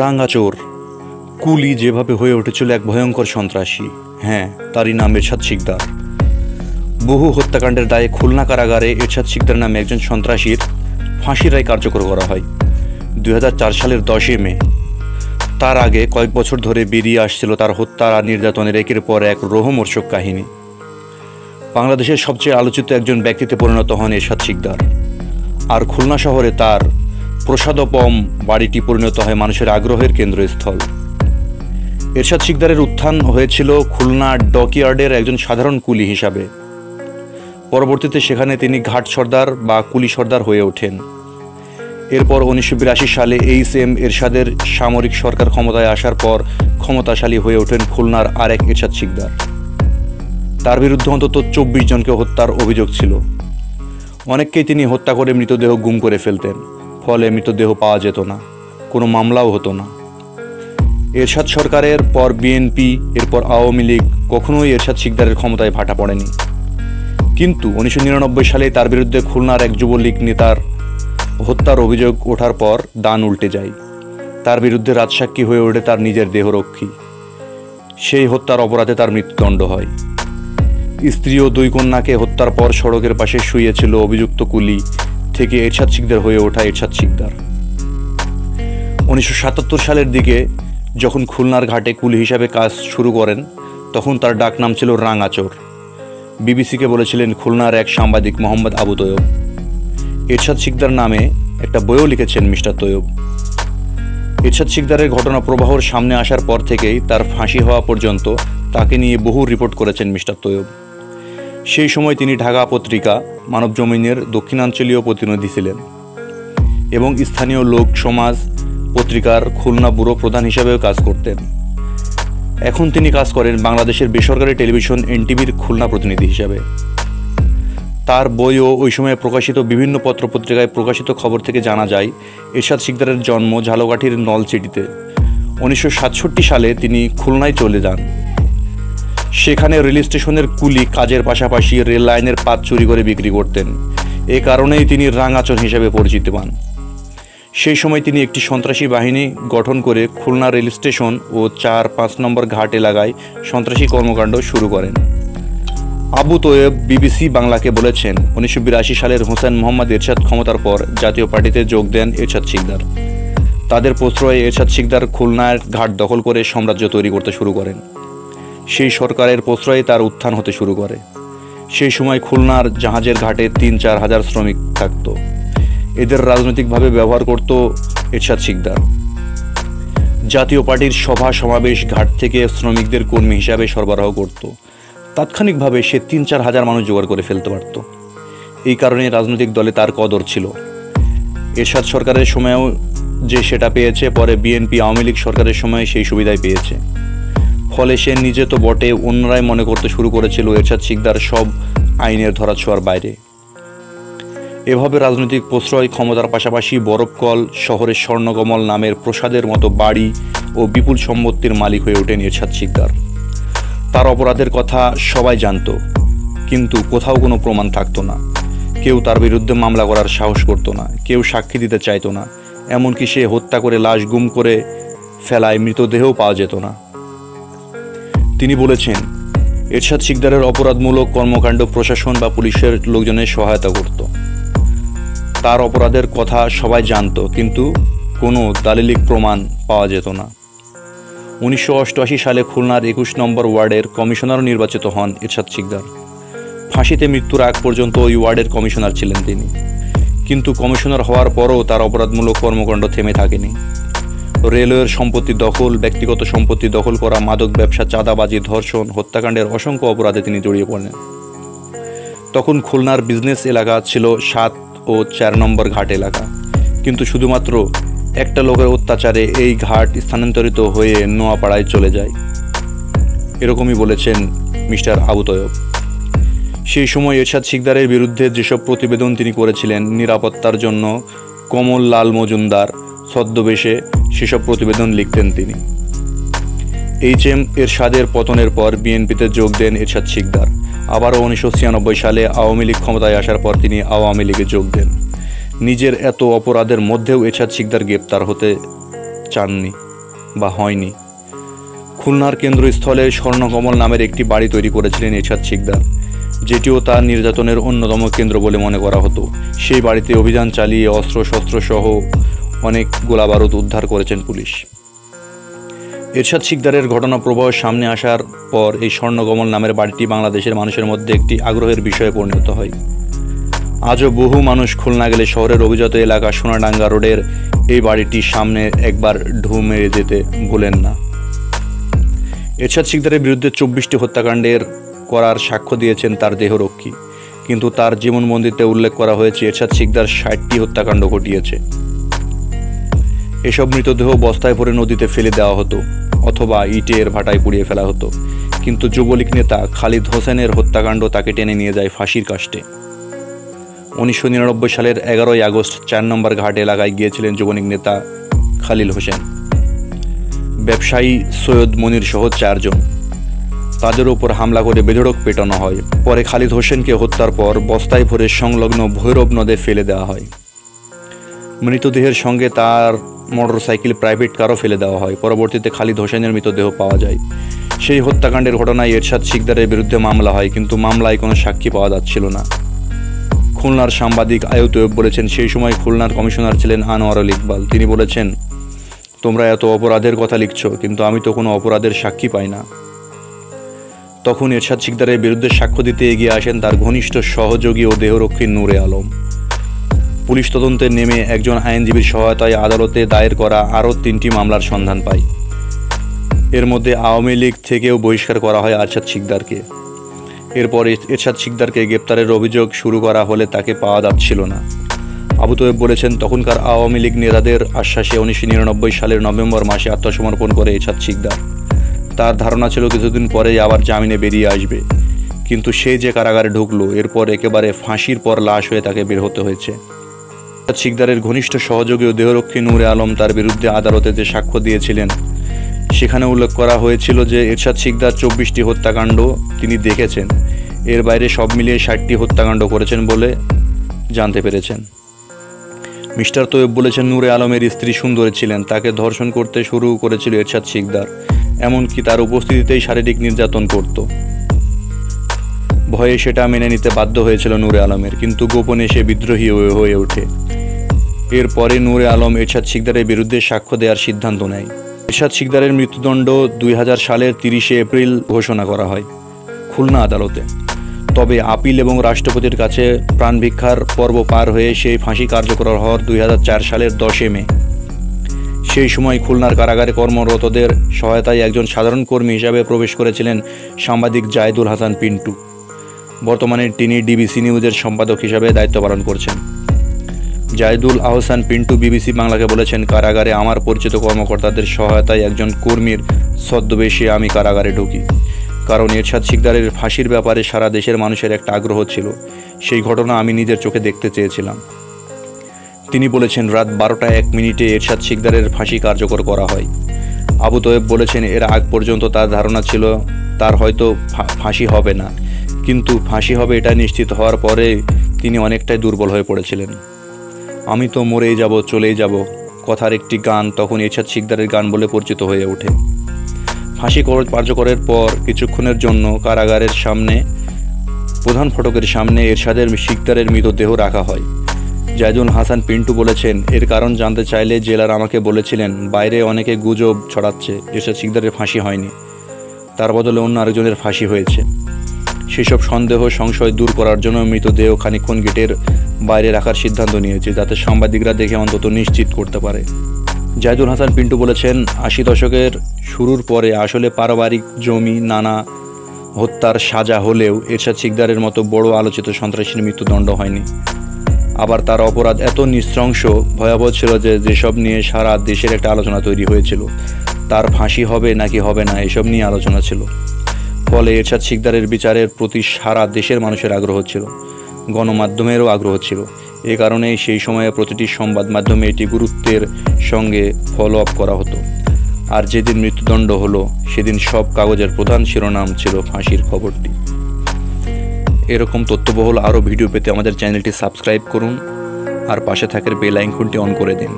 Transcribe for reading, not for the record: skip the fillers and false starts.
রাঙ্গাচোর কুলি যেভাবে হয়ে উঠেছিল এক ভয়ঙ্কর সন্ত্রাসী, হ্যাঁ, তারই নাম এরশাদ শিকদার। বহু হত্যাকাণ্ডের দায়ে খুলনা কারাগারে এরশাদ শিকদার নামে একজন সন্ত্রাসীর ফাঁসির রায় কার্যকর করা হয় 2004 সালের 10 মে। তার আগে কয়েক বছর ধরে বেরিয়ে আসছিল তার হত্যা আর নির্যাতনের একের পর এক রোমহর্ষক কাহিনী। বাংলাদেশের সবচেয়ে আলোচিত একজন ব্যক্তিতে পরিণত হন এরশাদ শিকদার, আর খুলনা শহরে তার প্রসাদোপম বাড়িটি পরিণত হয় মানুষের আগ্রহের কেন্দ্রস্থল। এরশাদ শিকদারের উত্থান হয়েছিল খুলনা ডকইয়ার্ডের একজন সাধারণ কুলি হিসাবে। পরবর্তীতে সেখানে তিনি ঘাট সর্দার বা কুলি সর্দার হয়ে ওঠেন। এরপর 1982 সালে এইচ.এম. এরশাদের সামরিক সরকার ক্ষমতায় আসার পর ক্ষমতাশালী হয়ে ওঠেন খুলনার আরেক এরশাদ শিকদার। তার বিরুদ্ধে অন্তত 24 জনকে হত্যার অভিযোগ ছিল। অনেককেই তিনি হত্যা করে মৃতদেহ গুম করে ফেলতেন, ফলে মৃতদেহ পাওয়া যেত না, কোনো মামলাও হতো না। এরশাদ সরকারের পর বিএনপি, এরপর আওয়ামী লীগ কখনোই এরশাদ শিকদারের ক্ষমতায় ভাটা পড়েনি। কিন্তু 1999 সালে তার বিরুদ্ধে খুলনার এক যুবলীগ নেতার হত্যার অভিযোগ ওঠার পর দান উল্টে যায়। তার বিরুদ্ধে রাজসাক্ষী হয়ে ওঠে তার নিজের দেহরক্ষী। সেই হত্যার অপরাধে তার মৃত্যুদণ্ড হয়। স্ত্রী ও 2 কন্যাকে হত্যার পর সড়কের পাশে শুয়েছিল অভিযুক্ত কুলি থেকে এরশাদ শিকদার হয়ে ওঠা এরশাদ শিকদার। 1977 সালের দিকে যখন খুলনার ঘাটে কুলি হিসাবে কাজ শুরু করেন, তখন তার ডাক নাম ছিল রাঙ্গাচোর। বিবিসিকে বলেছিলেন খুলনার এক সাংবাদিক মোহাম্মদ আবু তৈয়ব। এরশাদ শিকদার নামে একটা বইও লিখেছেন মিস্টার তৈয়ব। এরশাদ শিকদারের ঘটনা প্রবাহর সামনে আসার পর থেকেই তার ফাঁসি হওয়া পর্যন্ত তাকে নিয়ে বহু রিপোর্ট করেছেন মিস্টার তৈয়ব। সেই সময় তিনি ঢাকা পত্রিকা মানবজমিনের দক্ষিণাঞ্চলীয় প্রতিনিধি ছিলেন এবং স্থানীয় লোক সমাজ পত্রিকার খুলনা ব্যুরো প্রধান হিসাবেও কাজ করতেন। এখন তিনি কাজ করেন বাংলাদেশের বেসরকারি টেলিভিশন এনটিভির খুলনা প্রতিনিধি হিসাবে। তার বইও ওই সময়ে প্রকাশিত বিভিন্ন পত্রপত্রিকায় প্রকাশিত খবর থেকে জানা যায় এরশাদ শিকদারের জন্ম ঝালকাঠির নলছিটিতে। 1967 সালে তিনি খুলনায় চলে যান। সেখানে রেল স্টেশনের কুলি কাজের পাশাপাশি রেল লাইনের পাত চুরি করে বিক্রি করতেন। এ কারণেই তিনি রাঙ্গাচোর হিসেবে পরিচিত পান। সেই সময় তিনি একটি সন্ত্রাসী বাহিনী গঠন করে খুলনা রেল স্টেশন ও 4-5 নম্বর ঘাট এলাকায় সন্ত্রাসী কর্মকাণ্ড শুরু করেন। আবু তৈয়ব বিবিসি বাংলাকে বলেছেন, 1982 সালের হোসেন মোহাম্মদ এরশাদ ক্ষমতার পর জাতীয় পার্টিতে যোগ দেন এরশাদ শিকদার। তাদের প্রশ্রয়ে এরশাদ শিকদার খুলনার ঘাট দখল করে সাম্রাজ্য তৈরি করতে শুরু করেন। সেই সরকারের প্রশ্রয়ে তার উত্থান হতে শুরু করে। সেই সময় খুলনার জাহাজের ঘাটে 3-4 হাজার শ্রমিক থাকত। এদের রাজনৈতিকভাবে ব্যবহার করত এরশাদ শিকদার। জাতীয় পার্টির সভা সমাবেশ ঘাট থেকে শ্রমিকদের কর্মী হিসাবে সরবরাহ করত। তাৎক্ষণিকভাবে সে 3-4 হাজার মানুষ জোগাড় করে ফেলতে পারত। এই কারণে রাজনৈতিক দলে তার কদর ছিল। এরশাদ সরকারের সময়েও যে সেটা পেয়েছে, পরে বিএনপি আওয়ামী লীগ সরকারের সময় সেই সুবিধাই পেয়েছে। ফলে সে নিজে তো বটে, অন্যরাই মনে করতে শুরু করেছিল এরশাদ শিকদার সব আইনের ধরাছোঁয়ার বাইরে। এভাবে রাজনৈতিক প্রশ্রয়, ক্ষমতার পাশাপাশি বরফকল শহরের স্বর্ণকমল নামের প্রসাদের মতো বাড়ি ও বিপুল সম্পত্তির মালিক হয়ে ওঠেন এরশাদ শিকদার। তার অপরাধের কথা সবাই জানত, কিন্তু কোথাও কোনো প্রমাণ থাকতো না। কেউ তার বিরুদ্ধে মামলা করার সাহস করতো না, কেউ সাক্ষী দিতে চাইতো না। এমনকি সে হত্যা করে লাশ গুম করে ফেলায় মৃতদেহও পাওয়া যেত না। তিনি বলেছেন, এরশাদ শিকদারের অপরাধমূলক কর্মকাণ্ড প্রশাসন বা পুলিশের লোকজনের সহায়তা করত। তার অপরাধের কথা সবাই জানত, কিন্তু কোনো দালিলিক প্রমাণ পাওয়া যেত না। 1988 সালে খুলনার 21 নম্বর ওয়ার্ডের কমিশনার নির্বাচিত হন এরশাদ শিকদার। ফাঁসিতে মৃত্যুর আগ পর্যন্ত ওই ওয়ার্ডের কমিশনার ছিলেন তিনি। কিন্তু কমিশনার হওয়ার পরও তার অপরাধমূলক কর্মকাণ্ড থেমে থাকেনি। রেলওয়ের সম্পত্তি দখল, ব্যক্তিগত সম্পত্তি দখল করা, মাদক ব্যবসা, চাঁদাবাজি, ধর্ষণ, হত্যাকাণ্ডের অসংখ্য অপরাধে তিনি জড়িয়ে পড়েন। তখন খুলনার বিজনেস এলাকা ছিল 7 ও 4 নম্বর ঘাট এলাকা, কিন্তু শুধুমাত্র একটা লোকের অত্যাচারে এই ঘাট স্থানান্তরিত হয়ে নোয়াপাড়ায় চলে যায়। এরকমই বলেছেন মিস্টার আবু তৈয়ব। সেই সময় এরশাদ শিকদারের বিরুদ্ধে যেসব প্রতিবেদন তিনি করেছিলেন, নিরাপত্তার জন্য কমল লাল মজুমদার ছদ্মবেশে সেসব প্রতিবেদন লিখতেন তিনি। এইচ.এম. এরশাদের পতনের পর বিএনপিতে যোগ দেন এরশাদ শিকদার। আবারও 1996 সালে আওয়ামী লীগ ক্ষমতায় আসার পর তিনি আওয়ামী লীগে যোগ দেন। নিজের এত অপরাধের মধ্যেও এরশাদ শিকদার গ্রেপ্তার হতে চাননি বা হয়নি। খুলনার কেন্দ্রস্থলে স্বর্ণকমল নামের একটি বাড়ি তৈরি করেছিলেন এরশাদ শিকদার, যেটিও তার নির্যাতনের অন্যতম কেন্দ্র বলে মনে করা হতো। সেই বাড়িতে অভিযান চালিয়ে অস্ত্রশস্ত্র সহ অনেক গোলাবারুদ উদ্ধার করেছেন পুলিশ। এরশাদ শিকদারের ঘটনা প্রবাহ সামনে আসার পর এই স্বর্ণকমল নামের বাড়িটি বাংলাদেশের মানুষের মধ্যে একটি আগ্রহের বিষয়ে পরিণত হয়। আজও বহু মানুষ খুলনা গেলে শহরের অভিজাত এলাকা সোনাডাঙ্গা রোডের এই বাড়িটির সামনে একবার ঢু মেরে যেতে ভুলেন না। এরশাদ শিকদারের বিরুদ্ধে 24টি হত্যাকাণ্ডের করার সাক্ষ্য দিয়েছেন তার দেহরক্ষী, কিন্তু তার জীবনবন্দিতে উল্লেখ করা হয়েছে এরশাদ শিকদার 60টি হত্যাকাণ্ড ঘটিয়েছে। এসব মৃতদেহ বস্তায় ভরে নদীতে ফেলে দেওয়া হতো অথবা ইটের ভাটায় পুড়িয়ে ফেলা হতো, কিন্তু যুবলীগ নেতা খালিদ হোসেনের হত্যাকাণ্ড তাকে টেনে নিয়ে যায় ফাঁসির কাস্টে। 1999 সালের 11ই আগস্ট 4 নম্বর ঘাট এলাকায় গিয়েছিলেন যুবলীগ নেতা খালিল হোসেন, ব্যবসায়ী সৈয়দ মনির সহ 4 জন। তাদের উপর হামলা করে বেধড়ক পেটানো হয়। পরে খালিদ হোসেনকে হত্যার পর বস্তায় ভরে সংলগ্ন ভৈরব নদে ফেলে দেওয়া হয়। মৃতদেহের সঙ্গে তার মোটরসাইকেল, প্রাইভেট কারও ফেলে দেওয়া হয়। পরবর্তীতে খালিদ হোসেনের মৃতদেহ পাওয়া যায়। সেই হত্যাকাণ্ডের ঘটনায় এরশাদ শিকদারের বিরুদ্ধে মামলা হয়, কিন্তু মামলায় কোনো সাক্ষী পাওয়া যাচ্ছিল না। খুলনার সাংবাদিক আয়ু তৈয়ব বলেছেন, সেই সময় খুলনার কমিশনার ছিলেন আনোয়ারুল ইকবাল। তিনি বলেছেন, তোমরা এত অপরাধের কথা লিখছ, কিন্তু আমি তো কোনো অপরাধের সাক্ষী পাই না। তখন এরশাদ শিকদারের বিরুদ্ধে সাক্ষ্য দিতে এগিয়ে আসেন তার ঘনিষ্ঠ সহযোগী ও দেহরক্ষী নূরে আলম। পুলিশ তদন্তে নেমে একজন আইনজীবীর সহায়তায় আদালতে দায়ের করা আরও 3টি মামলার সন্ধান পায়। এর মধ্যে আওয়ামী লীগ থেকেও বহিষ্কার করা হয় এরশাদ শিকদারকে। এরপর এরশাদ শিকদারকে গ্রেপ্তারের অভিযোগ শুরু করা হলে তাকে পাওয়া যাচ্ছিল না। আবু তৈয়ব বলেছেন, তখনকার আওয়ামী লীগ নেতাদের আশ্বাসে 1999 সালের নভেম্বর মাসে আত্মসমর্পণ করে এরশাদ শিকদার। তার ধারণা ছিল কিছুদিন পরেই আবার জামিনে বেরিয়ে আসবে, কিন্তু সে যে কারাগারে ঢুকলো, এরপর একেবারে ফাঁসির পর লাশ হয়ে তাকে বের হতে হয়েছে। এরশাদ শিকদারের ঘনিষ্ঠ সহযোগী ও দেহরক্ষী নূরে আলম তার বিরুদ্ধে আদালতে যে সাক্ষ্য দিয়েছিলেন, সেখানে উল্লেখ করা হয়েছিল যে এরশাদ শিকদার 24টি হত্যাকাণ্ড তিনি দেখেছেন। এর বাইরে সব মিলিয়ে 60টি হত্যাকাণ্ড করেছেন বলে জানতে পেরেছেন। মিস্টার তৈয়ব বলেছেন, নূরে আলমের স্ত্রী সুন্দরী ছিলেন, তাকে ধর্ষণ করতে শুরু করেছিল এরশাদ শিকদার, এমনকি তার উপস্থিতিতেই শারীরিক নির্যাতন করত। ভয়ে সেটা মেনে নিতে বাধ্য হয়েছিল নূরে আলমের, কিন্তু গোপনে সে বিদ্রোহী হয়ে ওঠে। এরপরে নূরে আলম এরশাদ শিকদারের বিরুদ্ধে সাক্ষ্য দেওয়ার সিদ্ধান্ত নেয়। এরশাদ শিকদারের মৃত্যুদণ্ড 2000 সালের 30 এপ্রিল ঘোষণা করা হয় খুলনা আদালতে। তবে আপিল এবং রাষ্ট্রপতির কাছে প্রাণভিক্ষার পর্ব পার হয়ে সেই ফাঁসি কার্যকর হওয়ার 2004 সালের 10 মে। সেই সময় খুলনার কারাগারে কর্মরতদের সহায়তায় একজন সাধারণ কর্মী হিসাবে প্রবেশ করেছিলেন সাংবাদিক জায়েদুল হাসান পিন্টু। বর্তমানে তিনি ডিবিসি নিউজের সম্পাদক হিসাবে দায়িত্ব পালন করছেন। জায়েদুল আহসান পিন্টু বিবিসি বাংলাকে বলেছেন, কারাগারে আমার পরিচিত কর্মকর্তাদের সহায়তায় একজন কর্মীর ছদ্মবেশে আমি কারাগারে ঢুকি, কারণ এরশাদ শিকদারের ফাঁসির ব্যাপারে সারা দেশের মানুষের একটা আগ্রহ ছিল। সেই ঘটনা আমি নিজের চোখে দেখতে চেয়েছিলাম। তিনি বলেছেন, রাত 12:01 এরশাদ শিকদারের ফাঁসি কার্যকর করা হয়। আবু তৈয়ব বলেছেন, এর আগ পর্যন্ত তার ধারণা ছিল তার হয়তো ফাঁসি হবে না, কিন্তু ফাঁসি হবে এটা নিশ্চিত হওয়ার পরে তিনি অনেকটাই দুর্বল হয়ে পড়েছিলেন। আমি তো মরেই যাব, চলেই যাব কথার একটি গান তখন এরশাদ শিকদারের গান বলে পরিচিত হয়ে ওঠে। ফাঁসি কার্যকরের পর কিছুক্ষণের জন্য কারাগারের সামনে প্রধান ফটকের সামনে এরশাদের শিকদারের মৃতদেহ রাখা হয়। জায়েদুল হাসান পিন্টু বলেছেন, এর কারণ জানতে চাইলে জেলার আমাকে বলেছিলেন, বাইরে অনেকে গুজব ছড়াচ্ছে এরশাদ শিকদারের ফাঁসি হয়নি, তার বদলে অন্য আরেকজনের ফাঁসি হয়েছে। সেসব সন্দেহ সংশয় দূর করার জন্য মৃতদেহ খানিকক্ষণ গেটের বাইরে রাখার সিদ্ধান্ত নিয়েছে, যাতে সাংবাদিকরা দেখে অন্তত নিশ্চিত করতে পারে। জায়েদুল হাসান পিন্টু বলেছেন, 80 দশকের শুরুর পরে আসলে পারিবারিক জমি নানা হত্যার সাজা হলেও এরশাদ শিকদারের মতো বড় আলোচিত সন্ত্রাসীর মৃত্যুদণ্ড হয়নি। আবার তার অপরাধ এত নৃশংস ভয়াবহ ছিল যে যেসব নিয়ে সারা দেশের একটা আলোচনা তৈরি হয়েছিল, তার ফাঁসি হবে নাকি হবে না এসব নিয়ে আলোচনা ছিল। ফলে এরশাদ শিকদারের বিচারের প্রতি সারা দেশের মানুষের আগ্রহ ছিল, গণমাধ্যমেরও আগ্রহ ছিল। এ কারণেই সেই সময়ে প্রতিটি সংবাদ মাধ্যমে এটি গুরুত্বের সঙ্গে ফলো আপ করা হতো। আর যেদিন মৃত্যুদণ্ড হলো সেদিন সব কাগজের প্রধান শিরোনাম ছিল ফাঁসির খবরটি। এরকম তথ্যবহুল আরও ভিডিও পেতে আমাদের চ্যানেলটি সাবস্ক্রাইব করুন আর পাশে থাকার বেল আইকনটি অন করে দিন।